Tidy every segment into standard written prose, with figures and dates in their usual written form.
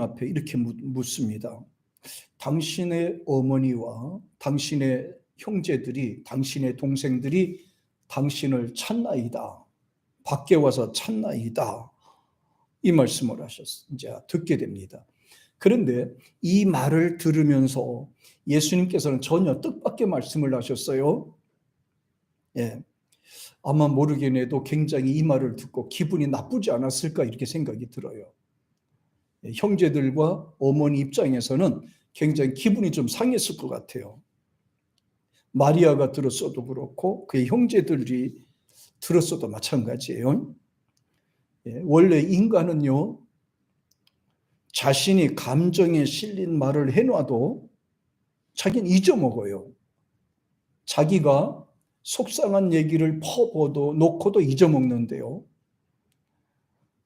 앞에 이렇게 묻습니다. 당신의 어머니와 당신의 형제들이, 당신의 동생들이 당신을 찾나이다. 밖에 와서 찾나이다. 이 말씀을 하셨어요. 이제 듣게 됩니다. 그런데 이 말을 들으면서 예수님께서는 전혀 뜻밖의 말씀을 하셨어요. 예. 아마 모르긴 해도 굉장히 이 말을 듣고 기분이 나쁘지 않았을까 이렇게 생각이 들어요. 형제들과 어머니 입장에서는 굉장히 기분이 좀 상했을 것 같아요. 마리아가 들었어도 그렇고 그의 형제들이 들었어도 마찬가지예요. 원래 인간은요, 자신이 감정에 실린 말을 해놔도 자기는 잊어먹어요. 자기가 속상한 얘기를 퍼부어도 놓고도 잊어먹는데요.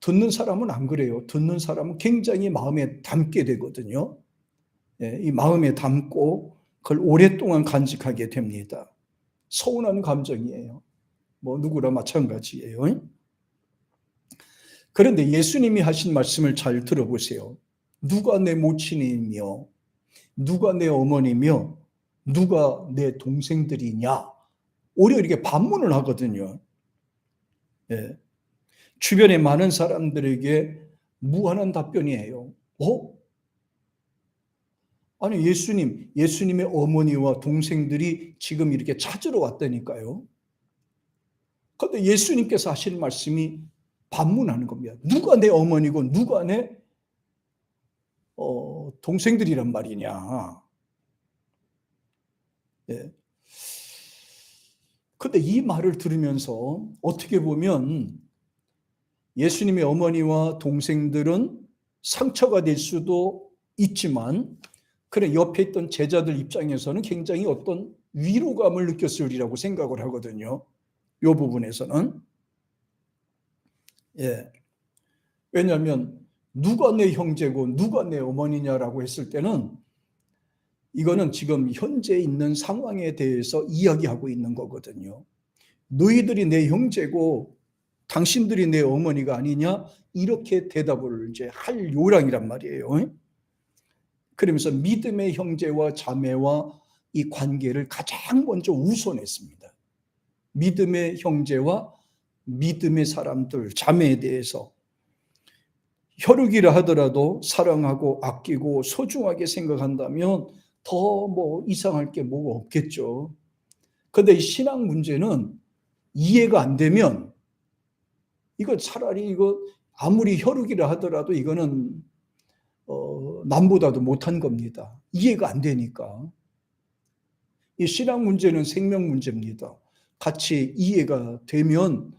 듣는 사람은 안 그래요. 듣는 사람은 굉장히 마음에 담게 되거든요. 이 마음에 담고 그걸 오랫동안 간직하게 됩니다. 서운한 감정이에요. 뭐 누구나 마찬가지예요. 그런데 예수님이 하신 말씀을 잘 들어보세요. 누가 내 모친이며 누가 내 어머니며 누가 내 동생들이냐? 오히려 이렇게 반문을 하거든요. 주변에 많은 사람들에게 무한한 답변이에요. 아니 예수님의 어머니와 동생들이 지금 이렇게 찾으러 왔다니까요. 그런데 예수님께서 하신 말씀이 반문하는 겁니다. 누가 내 어머니고 누가 내 동생들이란 말이냐. 그런데 이 말을 들으면서 어떻게 보면 예수님의 어머니와 동생들은 상처가 될 수도 있지만 그래 옆에 있던 제자들 입장에서는 굉장히 어떤 위로감을 느꼈으리라고 생각을 하거든요. 이 부분에서는. 왜냐하면 누가 내 형제고 누가 내 어머니냐라고 했을 때는 이거는 지금 현재 있는 상황에 대해서 이야기하고 있는 거거든요. 너희들이 내 형제고 당신들이 내 어머니가 아니냐? 이렇게 대답을 이제 할 요량이란 말이에요. 그러면서 믿음의 형제와 자매와 이 관계를 가장 먼저 우선했습니다. 믿음의 형제와 믿음의 사람들, 자매에 대해서 혈육이라 하더라도 사랑하고 아끼고 소중하게 생각한다면 더 뭐 이상할 게 뭐가 없겠죠. 그런데 이 신앙 문제는 이해가 안 되면 이거 차라리 이거 아무리 혈육이라 하더라도 이거는 남보다도 못한 겁니다. 이해가 안 되니까. 이 신앙 문제는 생명 문제입니다. 같이 이해가 되면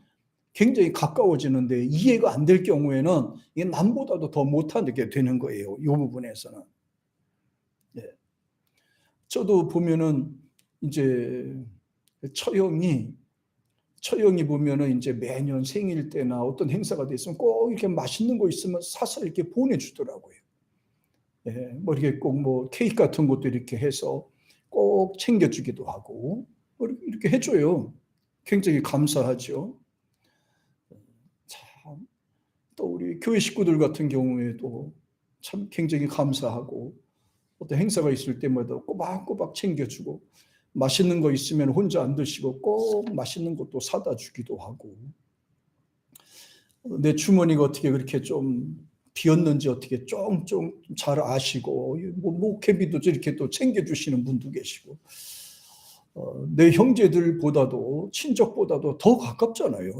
굉장히 가까워지는데 이해가 안 될 경우에는 이게 남보다도 더 못하게 되는 거예요. 이 부분에서는. 저도 보면은 이제 처형이 보면은 이제 매년 생일 때나 어떤 행사가 됐으면 꼭 이렇게 맛있는 거 있으면 사서 이렇게 보내주더라고요. 뭐 이렇게 꼭 뭐 케이크 같은 것도 이렇게 해서 꼭 챙겨주기도 하고 이렇게 해줘요. 굉장히 감사하죠. 참, 또 우리 교회 식구들 같은 경우에도 참 굉장히 감사하고 어떤 행사가 있을 때마다 꼬박꼬박 챙겨주고 맛있는 거 있으면 혼자 안 드시고 꼭 맛있는 것도 사다 주기도 하고 내 주머니가 어떻게 그렇게 좀 비었는지 어떻게 쫑쫑 잘 아시고 뭐 목회비도 이렇게 또 챙겨주시는 분도 계시고 내 형제들보다도 친족보다도 더 가깝잖아요.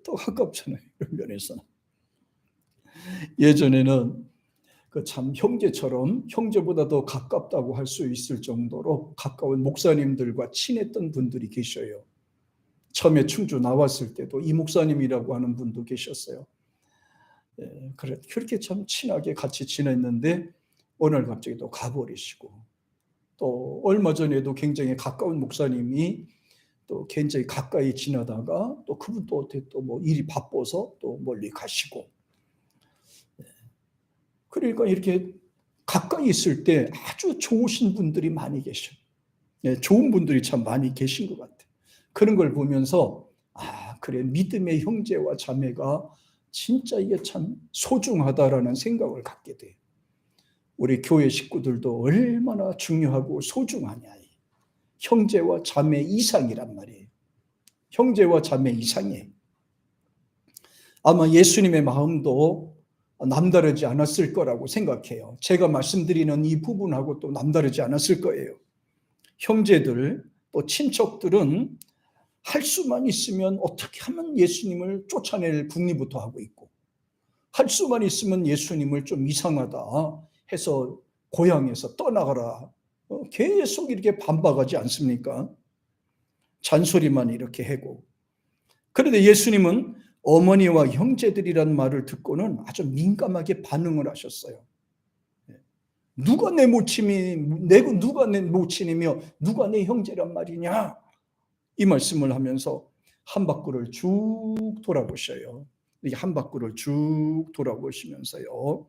더 가깝잖아요. 이런 면에서는. 예전에는 그 참 형제처럼 형제보다 더 가깝다고 할 수 있을 정도로 가까운 목사님들과 친했던 분들이 계셔요. 처음에 충주 나왔을 때도 이 목사님이라고 하는 분도 계셨어요. 그렇게 참 친하게 같이 지냈는데 오늘 갑자기 또 가버리시고 또 얼마 전에도 굉장히 가까운 목사님이 또 굉장히 가까이 지나다가 또 그분 또 어떻게 또 뭐 일이 바빠서 또 멀리 가시고 그러니까 이렇게 가까이 있을 때 아주 좋으신 분들이 많이 계셔요. 좋은 분들이 참 많이 계신 것 같아요. 그런 걸 보면서 그래 믿음의 형제와 자매가 진짜 이게 참 소중하다라는 생각을 갖게 돼요. 우리 교회 식구들도 얼마나 중요하고 소중하냐. 형제와 자매 이상이란 말이에요. 형제와 자매 이상이에요. 아마 예수님의 마음도 남다르지 않았을 거라고 생각해요. 제가 말씀드리는 이 부분하고 또 남다르지 않았을 거예요. 형제들 또 친척들은 할 수만 있으면 어떻게 하면 예수님을 쫓아낼 궁리부터 하고 있고, 할 수만 있으면 예수님을 좀 이상하다 해서 고향에서 떠나가라 계속 이렇게 반박하지 않습니까? 잔소리만 이렇게 하고. 그런데 예수님은 어머니와 형제들이란 말을 듣고는 아주 민감하게 반응을 하셨어요. 누가 내 누가 내 모친이며 누가 내 형제란 말이냐, 이 말씀을 하면서 한 바퀴를 쭉 돌아보셔요. 한 바퀴를 쭉 돌아보시면서요,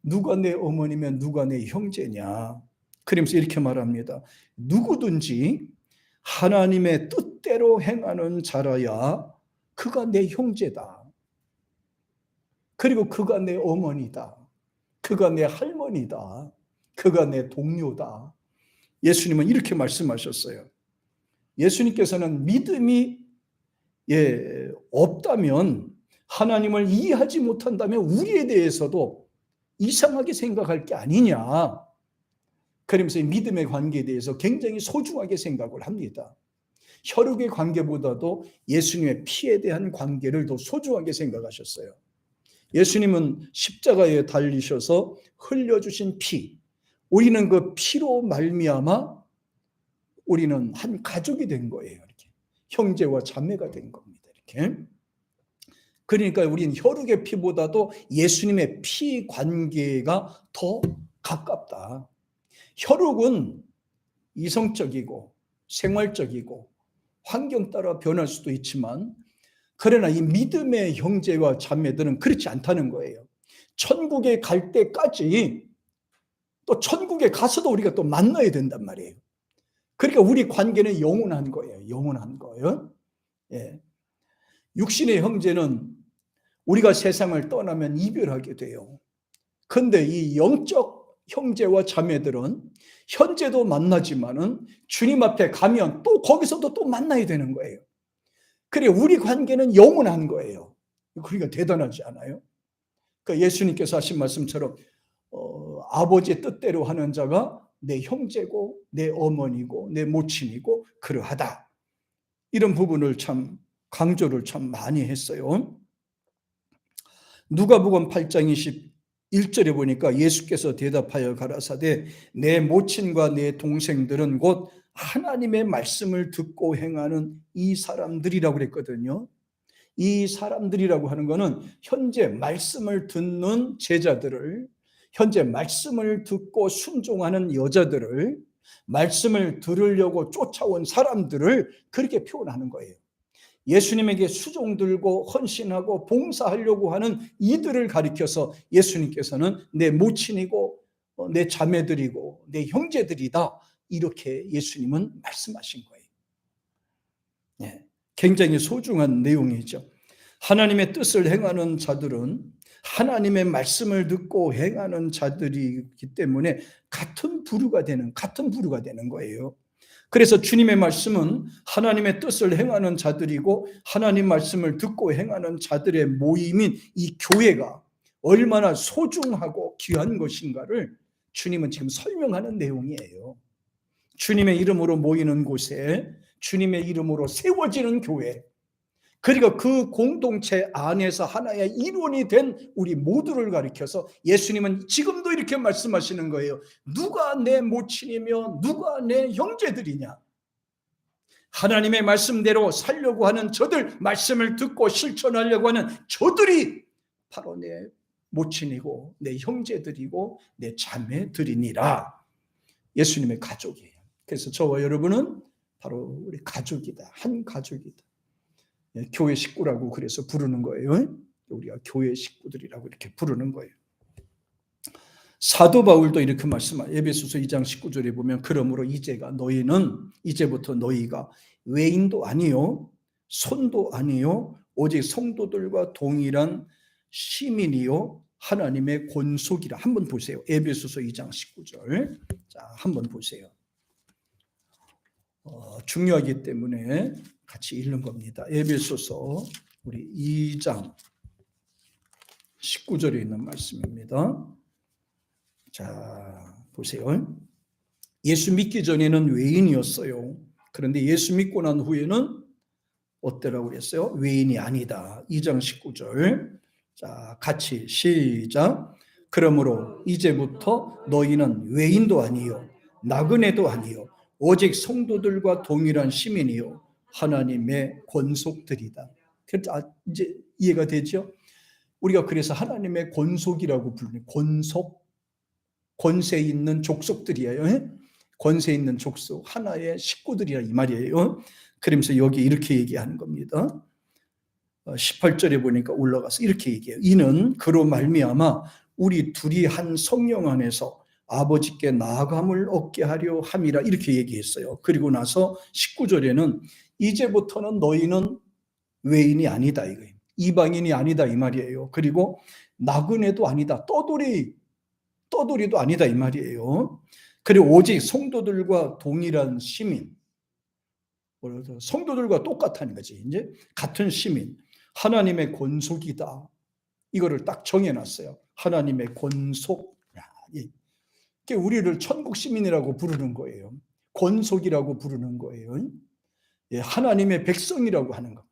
누가 내 어머니면 누가 내 형제냐, 그러면서 이렇게 말합니다. 누구든지 하나님의 뜻대로 행하는 자라야 그가 내 형제다. 그리고 그가 내 어머니다. 그가 내 할머니다. 그가 내 동료다. 예수님은 이렇게 말씀하셨어요. 예수님께서는 믿음이 없다면, 하나님을 이해하지 못한다면 우리에 대해서도 이상하게 생각할 게 아니냐. 그러면서 이 믿음의 관계에 대해서 굉장히 소중하게 생각을 합니다. 혈육의 관계보다도 예수님의 피에 대한 관계를 더 소중하게 생각하셨어요. 예수님은 십자가에 달리셔서 흘려주신 피, 우리는 그 피로 말미암아 우리는 한 가족이 된 거예요. 이렇게 형제와 자매가 된 겁니다. 이렇게. 그러니까 우리는 혈육의 피보다도 예수님의 피 관계가 더 가깝다. 혈육은 이성적이고 생활적이고 환경 따라 변할 수도 있지만, 그러나 이 믿음의 형제와 자매들은 그렇지 않다는 거예요. 천국에 갈 때까지, 또 천국에 가서도 우리가 또 만나야 된단 말이에요. 그러니까 우리 관계는 영원한 거예요. 영원한 거예요. 예. 육신의 형제는 우리가 세상을 떠나면 이별하게 돼요. 그런데 이 영적 형제와 자매들은 현재도 만나지만은 주님 앞에 가면 또 거기서도 또 만나야 되는 거예요. 그래, 우리 관계는 영원한 거예요. 그러니까 대단하지 않아요? 그러니까 예수님께서 하신 말씀처럼 아버지의 뜻대로 하는 자가 내 형제고 내 어머니고 내 모친이고 그러하다. 이런 부분을 참 강조를 참 많이 했어요. 누가복음 8장 21절에 보니까 예수께서 대답하여 가라사대 내 모친과 내 동생들은 곧 하나님의 말씀을 듣고 행하는 이 사람들이라고 그랬거든요. 이 사람들이라고 하는 것은 현재 말씀을 듣는 제자들을, 현재 말씀을 듣고 순종하는 여자들을, 말씀을 들으려고 쫓아온 사람들을 그렇게 표현하는 거예요. 예수님에게 수종 들고 헌신하고 봉사하려고 하는 이들을 가리켜서 예수님께서는 내 모친이고 내 자매들이고 내 형제들이다, 이렇게 예수님은 말씀하신 거예요. 네, 굉장히 소중한 내용이죠. 하나님의 뜻을 행하는 자들은 하나님의 말씀을 듣고 행하는 자들이기 때문에 같은 부류가 되는 거예요. 그래서 주님의 말씀은 하나님의 뜻을 행하는 자들이고 하나님 말씀을 듣고 행하는 자들의 모임인 이 교회가 얼마나 소중하고 귀한 것인가를 주님은 지금 설명하는 내용이에요. 주님의 이름으로 모이는 곳에 주님의 이름으로 세워지는 교회, 그리고 그 공동체 안에서 하나의 일원이 된 우리 모두를 가리켜서 예수님은 지금도 이렇게 말씀하시는 거예요. 누가 내 모친이며 누가 내 형제들이냐. 하나님의 말씀대로 살려고 하는 저들, 말씀을 듣고 실천하려고 하는 저들이 바로 내 모친이고 내 형제들이고 내 자매들이니라. 예수님의 가족이에요. 그래서 저와 여러분은 바로 우리 가족이다. 한 가족이다. 교회 식구라고 그래서 부르는 거예요. 우리가 교회 식구들이라고 이렇게 부르는 거예요. 사도 바울도 이렇게 말씀해요. 에베소서 2장 19절에 보면 그러므로 이제부터 너희가 외인도 아니요 손도 아니요 오직 성도들과 동일한 시민이요 하나님의 권속이라. 한번 보세요. 에베소서 2장 19절. 자, 한번 보세요. 중요하기 때문에 같이 읽는 겁니다. 에베소서 우리 2장 19절에 있는 말씀입니다. 자, 보세요. 예수 믿기 전에는 외인이었어요. 그런데 예수 믿고 난 후에는 어때라고 그랬어요? 외인이 아니다. 2장 19절. 자, 같이 시작. 그러므로 이제부터 너희는 외인도 아니요 나그네도 아니요 오직 성도들과 동일한 시민이요 하나님의 권속들이다. 이제 이해가 되죠? 우리가 그래서 하나님의 권속이라고 부르는, 권속, 권세 있는 족속들이에요. 권세 있는 족속, 하나의 식구들이라 이 말이에요. 그러면서 여기 이렇게 얘기하는 겁니다. 18절에 보니까 올라가서 이렇게 얘기해요. 이는 그로 말미암아 우리 둘이 한 성령 안에서 아버지께 나아감을 얻게 하려 함이라 이렇게 얘기했어요. 그리고 나서 19절에는 이제부터는 너희는 외인이 아니다 이거예요. 이방인이 아니다 이 말이에요. 그리고 나그네도 아니다. 떠돌이도 아니다 이 말이에요. 그리고 오직 성도들과 동일한 시민, 성도들과 똑같다는 거지. 이제 같은 시민, 하나님의 권속이다. 이거를 딱 정해놨어요. 하나님의 권속. 우리를 천국 시민이라고 부르는 거예요. 권속이라고 부르는 거예요. 하나님의 백성이라고 하는 거.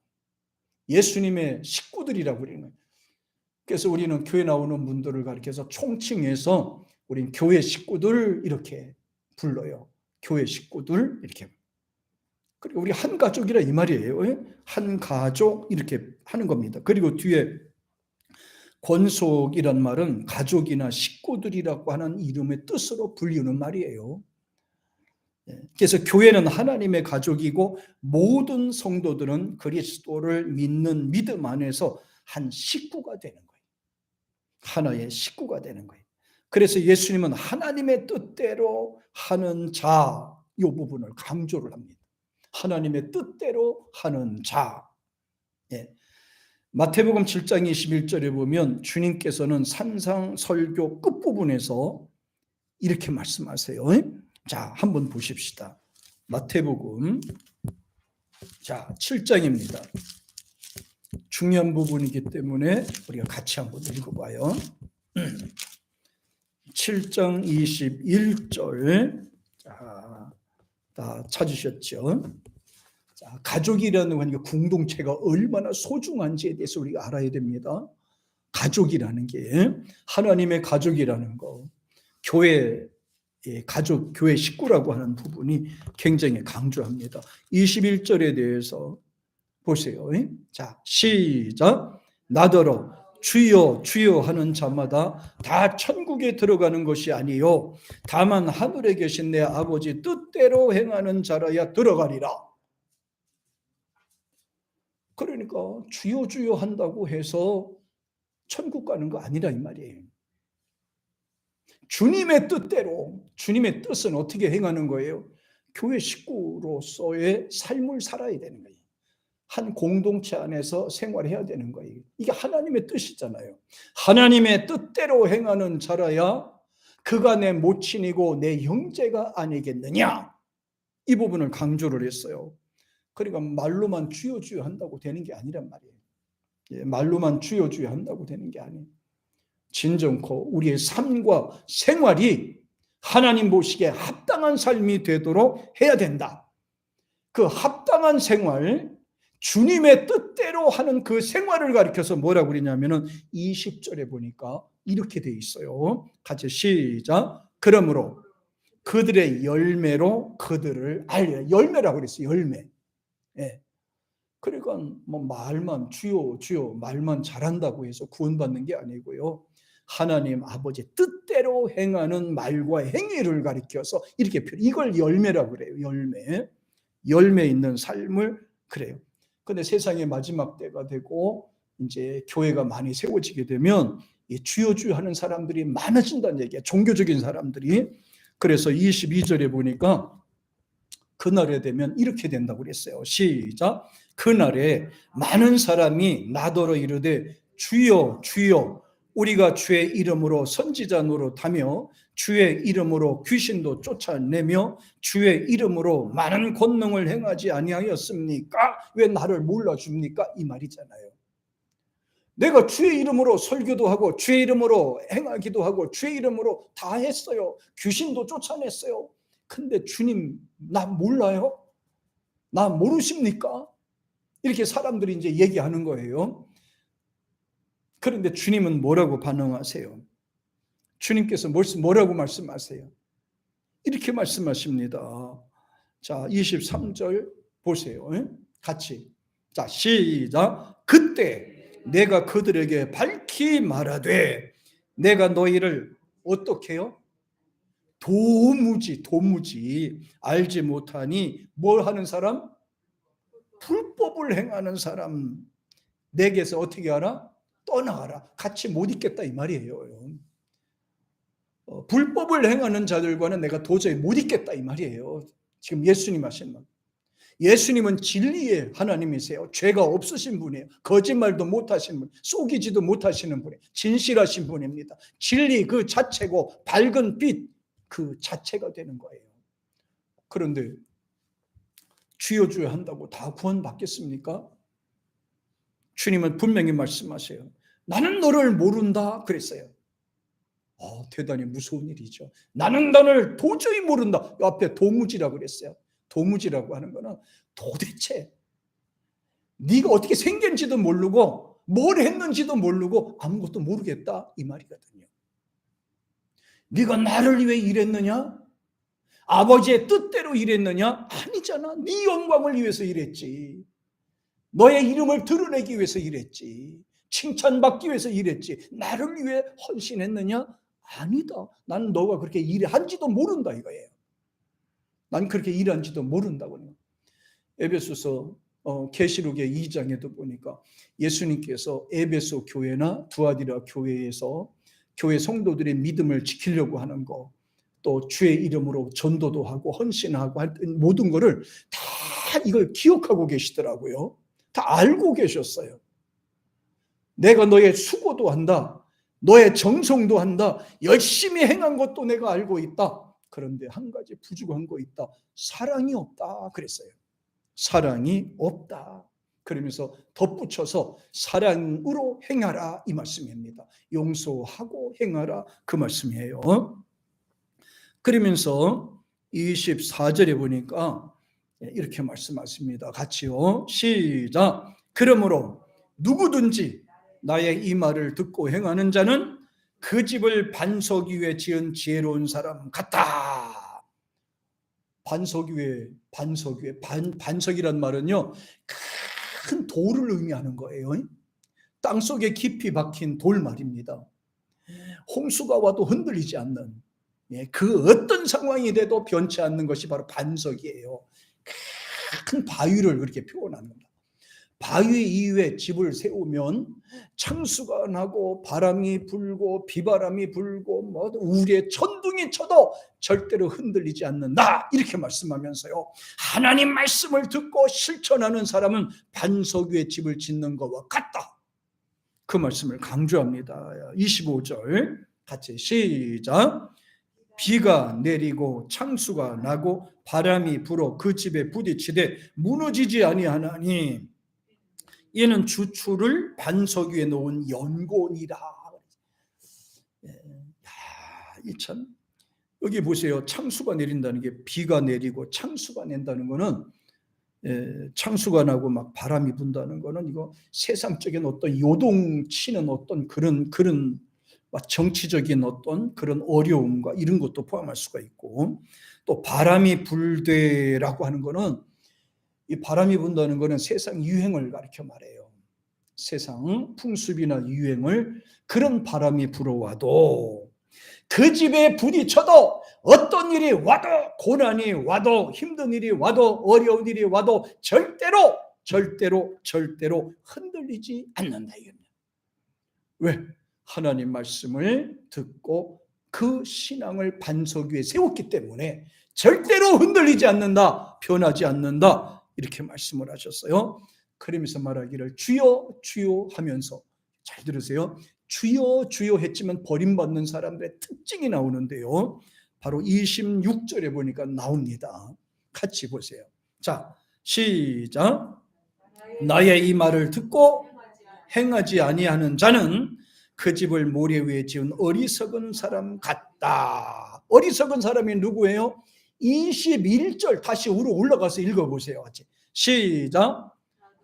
예수님의 식구들이라고 그러는 거예요. 그래서 우리는 교회 나오는 분들을 가리켜서 총칭해서 우린 교회 식구들 이렇게 불러요. 교회 식구들 이렇게. 그리고 우리 한 가족이라 이 말이에요. 한 가족 이렇게 하는 겁니다. 그리고 뒤에 권속이란 말은 가족이나 식구들이라고 하는 이름의 뜻으로 불리는 말이에요. 그래서 교회는 하나님의 가족이고 모든 성도들은 그리스도를 믿는 믿음 안에서 한 식구가 되는 거예요. 하나의 식구가 되는 거예요. 그래서 예수님은 하나님의 뜻대로 하는 자, 이 부분을 강조를 합니다. 하나님의 뜻대로 하는 자. 마태복음 7장 21절에 보면 주님께서는 산상설교 끝부분에서 이렇게 말씀하세요. 자, 한번 보십시다. 마태복음 7장입니다. 중요한 부분이기 때문에 우리가 같이 한번 읽어봐요. 7장 21절. 다 찾으셨죠? 가족이라는 건 공동체가 얼마나 소중한지에 대해서 우리가 알아야 됩니다. 가족이라는 게 하나님의 가족이라는 거, 교회 가족, 교회 식구라고 하는 부분이 굉장히 강조합니다. 21절에 대해서 보세요. 자, 시작. 나더러 주여 주여 하는 자마다 다 천국에 들어가는 것이 아니요 다만 하늘에 계신 내 아버지 뜻대로 행하는 자라야 들어가리라. 그러니까 주여 주여 한다고 해서 천국 가는 거 아니라 이 말이에요. 주님의 뜻대로, 주님의 뜻은 어떻게 행하는 거예요? 교회 식구로서의 삶을 살아야 되는 거예요. 한 공동체 안에서 생활해야 되는 거예요. 이게 하나님의 뜻이잖아요. 하나님의 뜻대로 행하는 자라야 그가 내 모친이고 내 형제가 아니겠느냐. 이 부분을 강조를 했어요. 그러니까 말로만 주여 주여 한다고 되는 게 아니란 말이에요. 말로만 주여 주여 한다고 되는 게 아니에요. 진정코 우리의 삶과 생활이 하나님 보시기에 합당한 삶이 되도록 해야 된다. 그 합당한 생활, 주님의 뜻대로 하는 그 생활을 가리켜서 뭐라고 그러냐면은 20절에 보니까 이렇게 돼 있어요. 같이 시작. 그러므로 그들의 열매로 그들을 알려. 열매라고 그랬어요. 열매. 그러니까 뭐 말만 주여 주여 말만 잘한다고 해서 구원받는 게 아니고요. 하나님 아버지 뜻대로 행하는 말과 행위를 가리켜서 이렇게 이걸 열매라고 그래요. 열매 있는 삶을 그래요. 근데 세상의 마지막 때가 되고 이제 교회가 많이 세워지게 되면 이 주여 주여 하는 사람들이 많아진다는 얘기야. 종교적인 사람들이. 그래서 22절에 보니까 그날에 되면 이렇게 된다고 그랬어요. 시작. 그날에 많은 사람이 나더러 이르되 주여 주여 우리가 주의 이름으로 선지자 노릇하며 주의 이름으로 귀신도 쫓아내며 주의 이름으로 많은 권능을 행하지 아니하였습니까? 왜 나를 몰라줍니까? 이 말이잖아요. 내가 주의 이름으로 설교도 하고 주의 이름으로 행하기도 하고 주의 이름으로 다 했어요. 귀신도 쫓아냈어요. 근데 주님 나 몰라요? 나 모르십니까? 이렇게 사람들이 이제 얘기하는 거예요. 그런데 주님은 뭐라고 반응하세요? 주님께서 뭐라고 말씀하세요? 이렇게 말씀하십니다. 자, 23절 보세요. 같이. 자, 시작. 그때 내가 그들에게 밝히 말하되 내가 너희를 어떻게 해요? 도무지 알지 못하니 뭘 하는 사람? 불법을 행하는 사람 내게서 어떻게 하라? 떠나가라. 같이 못 있겠다 이 말이에요. 불법을 행하는 자들과는 내가 도저히 못 있겠다 이 말이에요. 지금 예수님 하신 말. 예수님은 진리의 하나님이세요. 죄가 없으신 분이에요. 거짓말도 못하시는 분, 속이지도 못하시는 분이에요. 진실하신 분입니다. 진리 그 자체고 밝은 빛 그 자체가 되는 거예요. 그런데 주여 주여 한다고 다 구원받겠습니까? 주님은 분명히 말씀하세요. 나는 너를 모른다 그랬어요. 대단히 무서운 일이죠. 나는 너를 도저히 모른다. 앞에 도무지라고 그랬어요. 도무지라고 하는 거는 도대체 네가 어떻게 생긴지도 모르고 뭘 했는지도 모르고 아무것도 모르겠다 이 말이거든요. 네가 나를 위해 일했느냐? 아버지의 뜻대로 일했느냐? 아니잖아. 네 영광을 위해서 일했지. 너의 이름을 드러내기 위해서 일했지. 칭찬받기 위해서 일했지. 나를 위해 헌신했느냐? 아니다. 나는 너가 그렇게 일한지도 모른다 이거예요. 난 그렇게 일한지도 모른다고요. 에베소서 계시록의 2장에도 보니까 예수님께서 에베소 교회나 두아디라 교회에서 교회 성도들의 믿음을 지키려고 하는 거, 또 주의 이름으로 전도도 하고 헌신하고 모든 거를 다 이걸 기억하고 계시더라고요. 다 알고 계셨어요. 내가 너의 수고도 한다. 너의 정성도 한다. 열심히 행한 것도 내가 알고 있다. 그런데 한 가지 부족한 거 있다. 사랑이 없다 그랬어요. 사랑이 없다. 그러면서 덧붙여서 사랑으로 행하라 이 말씀입니다. 용서하고 행하라 그 말씀이에요. 그러면서 24절에 보니까 이렇게 말씀하십니다. 같이요. 시작. 그러므로 누구든지 나의 이 말을 듣고 행하는 자는 그 집을 반석 위에 지은 지혜로운 사람 같다. 반석 위에 반석이란 말은요 큰 돌을 의미하는 거예요. 땅속에 깊이 박힌 돌 말입니다. 홍수가 와도 흔들리지 않는 그 어떤 상황이 돼도 변치 않는 것이 바로 반석이에요. 큰 바위를 그렇게 표현하는 겁니다. 바위 위에 집을 세우면 창수가 나고 바람이 불고 비바람이 불고 뭐 우리의 천둥이 쳐도 절대로 흔들리지 않는다 이렇게 말씀하면서요. 하나님 말씀을 듣고 실천하는 사람은 반석 위에 집을 짓는 것과 같다. 그 말씀을 강조합니다. 25절 같이 시작. 비가 내리고 창수가 나고 바람이 불어 그 집에 부딪히되 무너지지 아니하나니 이는 주추를 반석 위에 놓은 연고니라. 참 여기 보세요. 창수가 내린다는 게 비가 내리고 창수가 낸다는 거는 창수가 나고 막 바람이 분다는 거는 이거 세상적인 어떤 요동치는 어떤 그런 정치적인 어떤 그런 어려움과 이런 것도 포함할 수가 있고, 또 바람이 불되라고 하는 거는 이 바람이 분다는 거는 세상 유행을 가리켜 말해요. 세상 풍습이나 유행을 그런 바람이 불어와도 그 집에 부딪혀도 어떤 일이 와도 고난이 와도 힘든 일이 와도 어려운 일이 와도 절대로 흔들리지 않는다 이겁니다. 왜? 하나님 말씀을 듣고 그 신앙을 반석 위에 세웠기 때문에 절대로 흔들리지 않는다, 변하지 않는다 이렇게 말씀을 하셨어요. 그러면서 말하기를 주여 주여 하면서 잘 들으세요. 주여 주여 했지만 버림받는 사람들의 특징이 나오는데요. 바로 26절에 보니까 나옵니다. 같이 보세요. 자, 시작. 나의 이 말을 듣고 행하지 아니하는 자는 그 집을 모래 위에 지은 어리석은 사람 같다. 어리석은 사람이 누구예요? 21절 다시 위로 올라가서 읽어보세요. 시작.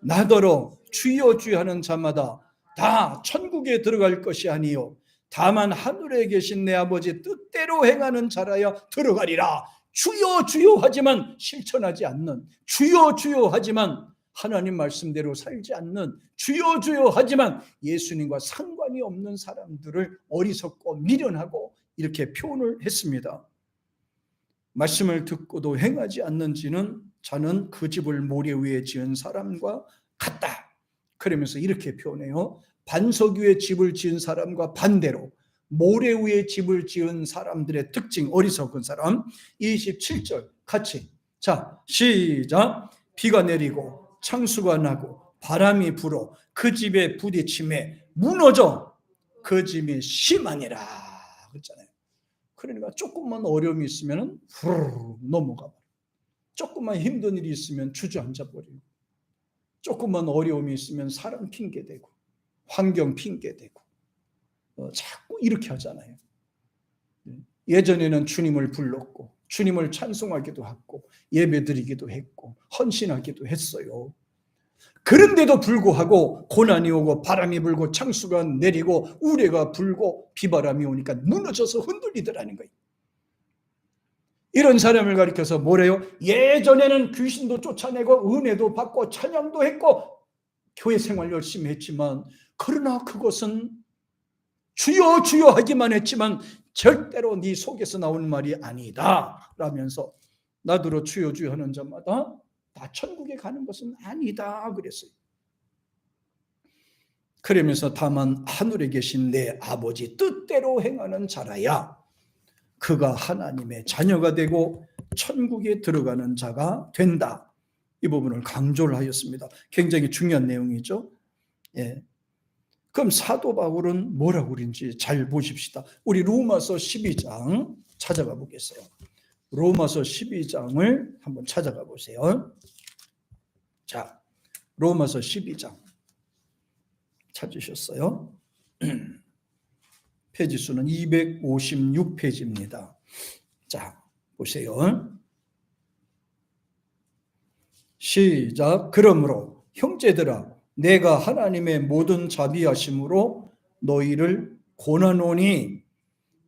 나더러 주여 주여 하는 자마다 다 천국에 들어갈 것이 아니요 다만 하늘에 계신 내 아버지 뜻대로 행하는 자라야 들어가리라. 주여 주여 하지만 실천하지 않는, 주여 주여 하지만 하나님 말씀대로 살지 않는, 주여 주여 하지만 예수님과 상관이 없는 사람들을 어리석고 미련하고 이렇게 표현을 했습니다. 말씀을 듣고도 행하지 않는지는 자는 그 집을 모래 위에 지은 사람과 같다. 그러면서 이렇게 표현해요. 반석 위에 집을 지은 사람과 반대로 모래 위에 집을 지은 사람들의 특징, 어리석은 사람. 27절 같이. 자, 시작. 비가 내리고 창수가 나고 바람이 불어 그 집에 부딪힘에 무너져 그 집이 심하니라 그랬잖아요. 그러니까 조금만 어려움이 있으면 후루룩 넘어가 버려. 조금만 힘든 일이 있으면 주저앉아 버리고, 조금만 어려움이 있으면 사람 핑계대고 환경 핑계대고 자꾸 이렇게 하잖아요. 예전에는 주님을 불렀고 주님을 찬송하기도 하고 예배드리기도 했고 헌신하기도 했어요. 그런데도 불구하고 고난이 오고 바람이 불고 창수가 내리고 우레가 불고 비바람이 오니까 무너져서 흔들리더라는 거예요. 이런 사람을 가리켜서 뭐래요? 예전에는 귀신도 쫓아내고 은혜도 받고 찬양도 했고 교회 생활 열심히 했지만, 그러나 그것은 주여 주여 하기만 했지만 절대로 네 속에서 나오는 말이 아니다 라면서 나더러 주여 주여 하는 자마다 다 천국에 가는 것은 아니다 그랬어요. 그러면서 다만 하늘에 계신 내 아버지 뜻대로 행하는 자라야 그가 하나님의 자녀가 되고 천국에 들어가는 자가 된다. 이 부분을 강조를 하였습니다. 굉장히 중요한 내용이죠. 예. 그럼 사도 바울은 뭐라고 그런지 잘 보십시다. 우리 로마서 12장 찾아가 보겠어요. 로마서 12장을 한번 찾아가 보세요. 자, 로마서 12장 찾으셨어요? 페이지 수는 256페이지입니다. 자, 보세요. 시작. 그러므로 형제들아 내가 하나님의 모든 자비하심으로 너희를 권하노니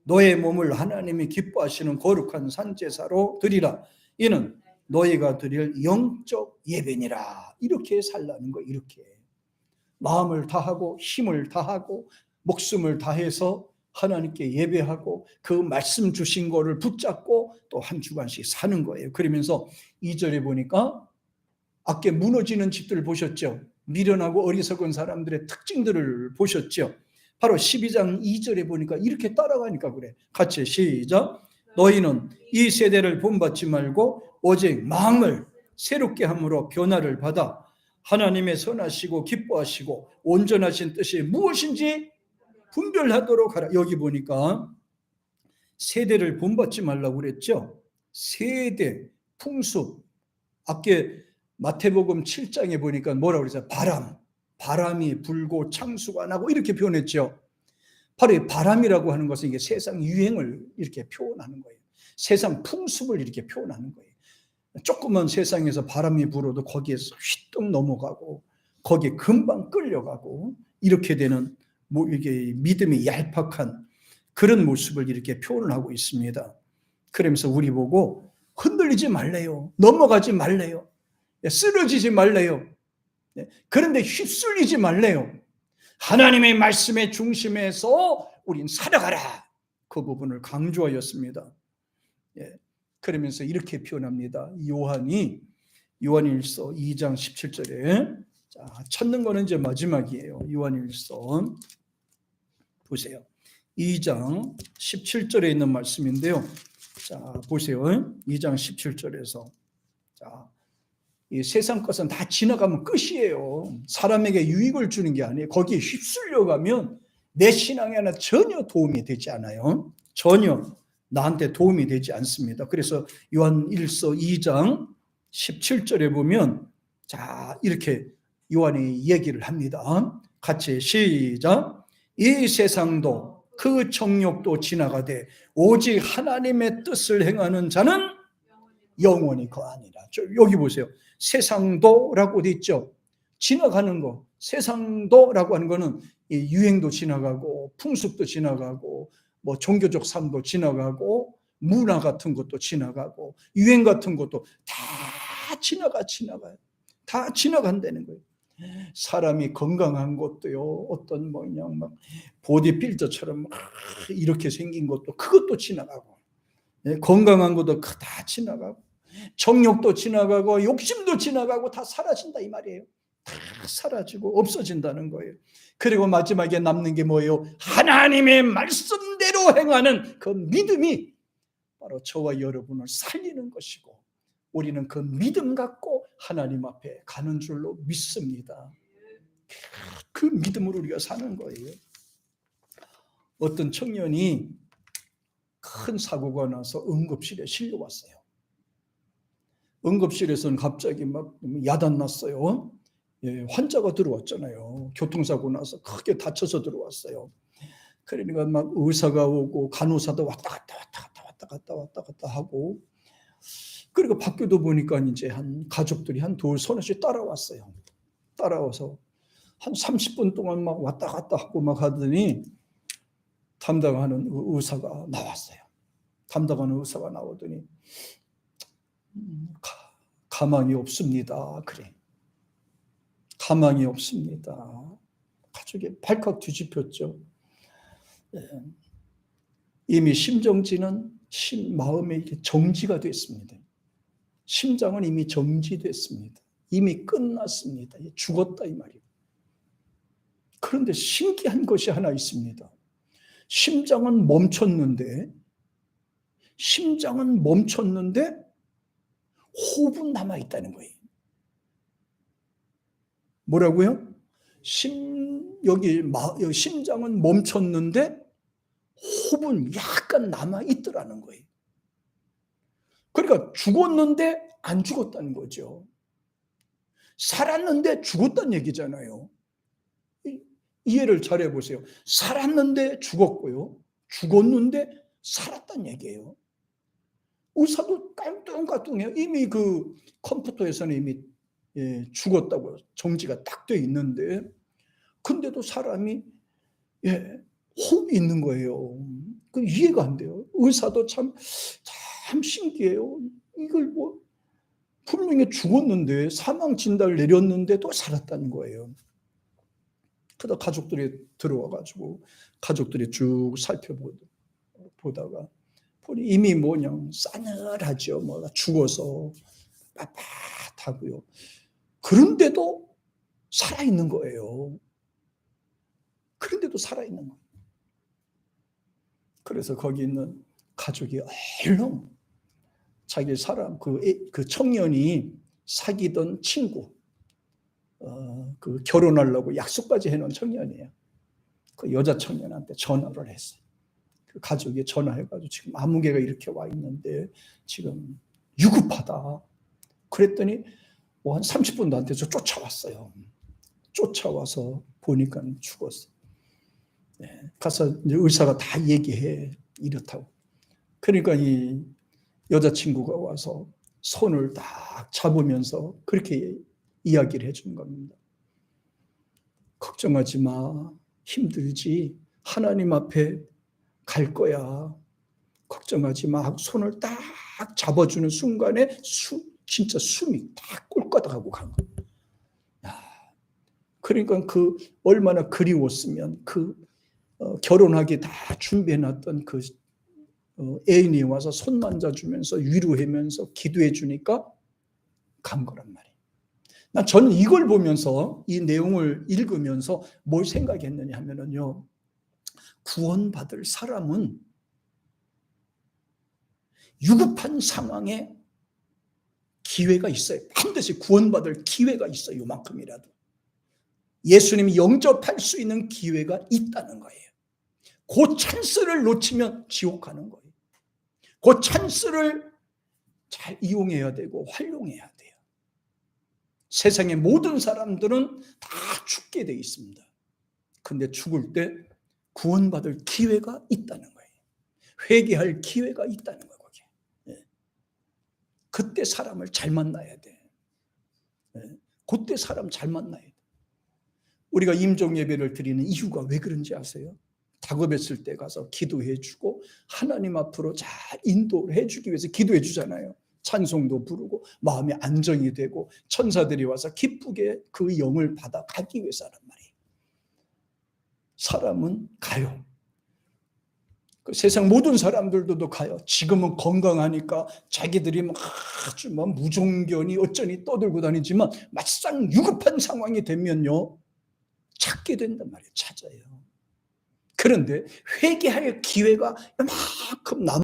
너의 몸을 하나님이 기뻐하시는 거룩한 산제사로 드리라. 이는 너희가 드릴 영적 예배니라. 이렇게 살라는 거. 이렇게 마음을 다하고 힘을 다하고 목숨을 다해서 하나님께 예배하고 그 말씀 주신 거를 붙잡고 또 한 주간씩 사는 거예요. 그러면서 2절에 보니까 아까 무너지는 집들을 보셨죠? 미련하고 어리석은 사람들의 특징들을 보셨죠? 바로 12장 2절에 보니까 이렇게 따라가니까 그래. 같이 시작. 너희는 이 세대를 본받지 말고 오직 마음을 새롭게 함으로 변화를 받아 하나님의 선하시고 기뻐하시고 온전하신 뜻이 무엇인지 분별하도록 하라. 여기 보니까 세대를 본받지 말라고 그랬죠. 세대, 풍습. 아까 마태복음 7장에 보니까 뭐라고 그랬어요? 바람이 불고 창수가 나고 이렇게 표현했죠. 바로 이 바람이라고 하는 것은 이게 세상 유행을 이렇게 표현하는 거예요. 세상 풍습을 이렇게 표현하는 거예요. 조그만 세상에서 바람이 불어도 거기에서 휘떡 넘어가고 거기에 금방 끌려가고 이렇게 되는 이게 믿음이 얄팍한 그런 모습을 이렇게 표현을 하고 있습니다. 그러면서 우리 보고 흔들리지 말래요. 넘어가지 말래요. 쓰러지지 말래요. 그런데 휩쓸리지 말래요. 하나님의 말씀의 중심에서 우린 살아가라. 그 부분을 강조하였습니다. 그러면서 이렇게 표현합니다. 요한일서 2장 17절에 자, 찾는 거는 이제 마지막이에요. 요한일서 보세요. 2장 17절에 있는 말씀인데요. 자, 보세요. 2장 17절에서 자, 이 세상 것은 다 지나가면 끝이에요. 사람에게 유익을 주는 게 아니에요. 거기에 휩쓸려가면 내 신앙에는 전혀 도움이 되지 않아요. 전혀 나한테 도움이 되지 않습니다. 그래서 요한 1서 2장 17절에 보면 자 이렇게 요한이 얘기를 합니다. 같이 시작. 이 세상도 그 정욕도 지나가되 오직 하나님의 뜻을 행하는 자는 영원히 거하니라. 여기 보세요. 세상도라고 돼 있죠. 지나가는 거. 세상도라고 하는 거는 유행도 지나가고 풍습도 지나가고 뭐 종교적 삶도 지나가고 문화 같은 것도 지나가고 유행 같은 것도 다 지나가요. 다 지나간다는 거예요. 사람이 건강한 것도요. 어떤 뭐 그냥 막 보디빌더처럼 막 이렇게 생긴 것도 그것도 지나가고 건강한 것도 다 지나가고 정욕도 지나가고 욕심도 지나가고 다 사라진다 이 말이에요. 다 사라지고 없어진다는 거예요. 그리고 마지막에 남는 게 뭐예요? 하나님의 말씀대로 행하는 그 믿음이 바로 저와 여러분을 살리는 것이고 우리는 그 믿음 갖고 하나님 앞에 가는 줄로 믿습니다. 그 믿음으로 우리가 사는 거예요. 어떤 청년이 큰 사고가 나서 응급실에 실려왔어요. 응급실에서는 갑자기 막 야단 났어요. 환자가 들어왔잖아요. 교통사고 나서 크게 다쳐서 들어왔어요. 그러니까 막 의사가 오고 간호사도 왔다 갔다 하고 그리고 밖에도 보니까 이제 한 가족들이 한 둘 서너씩 따라왔어요. 따라와서 한 30분 동안 막 왔다 갔다 하고 막 하더니 담당하는 의사가 나왔어요. 담당하는 의사가 나오더니 가망이 없습니다. 그래. 가망이 없습니다. 가족이 발칵 뒤집혔죠. 이미 심정지는 마음에 정지가 됐습니다. 심장은 이미 정지됐습니다. 이미 끝났습니다. 죽었다 이 말이에요. 그런데 신기한 것이 하나 있습니다. 심장은 멈췄는데 호흡은 남아있다는 거예요. 뭐라고요? 여기 심장은 멈췄는데 호흡은 약간 남아있더라는 거예요. 그러니까 죽었는데 안 죽었다는 거죠. 살았는데 죽었다는 얘기잖아요. 이해를 잘 해보세요. 살았는데 죽었고요. 죽었는데 살았다는 얘기예요. 의사도 깡뚱깡뚱해요. 이미 그 컴퓨터에서는 이미 죽었다고 정지가 딱 돼 있는데 근데도 사람이 호흡이 있는 거예요. 그 이해가 안 돼요. 의사도 참 신기해요. 이걸 뭐 분명히 죽었는데 사망 진단을 내렸는데도 살았다는 거예요. 그러다 가족들이 들어와가지고 가족들이 쭉 살펴보다가 보니 이미 뭐냐 싸늘하죠. 뭐 죽어서 빳빳하고요. 그런데도 살아있는 거예요. 그런데도 살아있는 거예요. 그래서 거기 있는 가족이 얼른 자기 사람 그 청년이 사귀던 친구 그 결혼하려고 약속까지 해놓은 청년이에요. 그 여자 청년한테 전화를 했어요. 그 가족이 전화해가지고 지금 아무개가 이렇게 와 있는데 지금 유급하다. 그랬더니 뭐 한 30분도 안 돼서 쫓아왔어요. 쫓아와서 보니까 죽었어요. 가서 이제 의사가 다 얘기해 이렇다고. 그러니까 이 여자친구가 와서 손을 딱 잡으면서 그렇게 이야기를 해준 겁니다. 걱정하지 마. 힘들지. 하나님 앞에 갈 거야. 걱정하지 마. 손을 딱 잡아주는 순간에 진짜 숨이 딱 꼴까닥하고 간 거예요. 그러니까 그 얼마나 그리웠으면 결혼하기 다 준비해놨던 그 애인이 와서 손 만져주면서 위로하면서 기도해 주니까 간 거란 말이에요. 저는 이걸 보면서 이 내용을 읽으면서 뭘 생각했느냐 하면은요. 구원받을 사람은 기회가 있어요. 반드시 구원받을 기회가 있어요. 요만큼이라도. 예수님이 영접할 수 있는 기회가 있다는 거예요. 그 찬스를 놓치면 지옥 가는 거예요. 그 찬스를 잘 이용해야 되고 활용해야 돼요. 세상의 모든 사람들은 다 죽게 돼 있습니다. 근데 죽을 때 구원받을 기회가 있다는 거예요. 회개할 기회가 있다는 거예요. 거기에. 그때 사람을 잘 만나야 돼. 그때 사람 잘 만나야 돼. 우리가 임종 예배를 드리는 이유가 왜 그런지 아세요? 다급했을 때 가서 기도해 주고 하나님 앞으로 잘 인도를 해주기 위해서 기도해 주잖아요. 찬송도 부르고 마음이 안정이 되고 천사들이 와서 기쁘게 그 영을 받아 가기 위해서란 말이에요. 사람은 가요. 그 세상 모든 사람들도 가요. 지금은 건강하니까 자기들이 아주 무종견이 어쩌니 떠들고 다니지만 막상 위급한 상황이 되면요 찾게 된단 말이에요. 찾아요. 그런데 회개할 기회가 이만큼